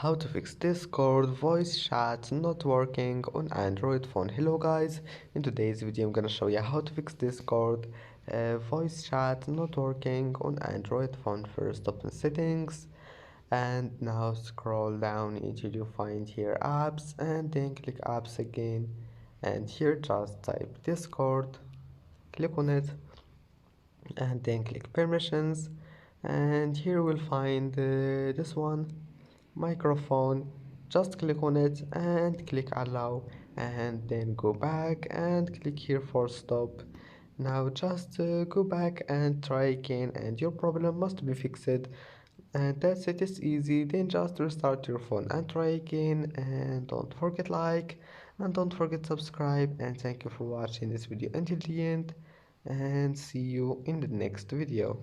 How to fix Discord voice chat not working on Android phone. Hello guys, in today's video I'm gonna show you how to fix Discord voice chat not working on Android phone. First, open settings and now scroll down until you find here apps and then click apps again, and here just type Discord, click on it and then click permissions, and here we'll find this one, microphone. Just click on it and click allow, and then go back and click here for stop. Now just go back and try again and your problem must be fixed, and that's it. It's easy. Then just restart your phone and try again, and don't forget like and don't forget subscribe, and thank you for watching this video until the end, and see you in the next video.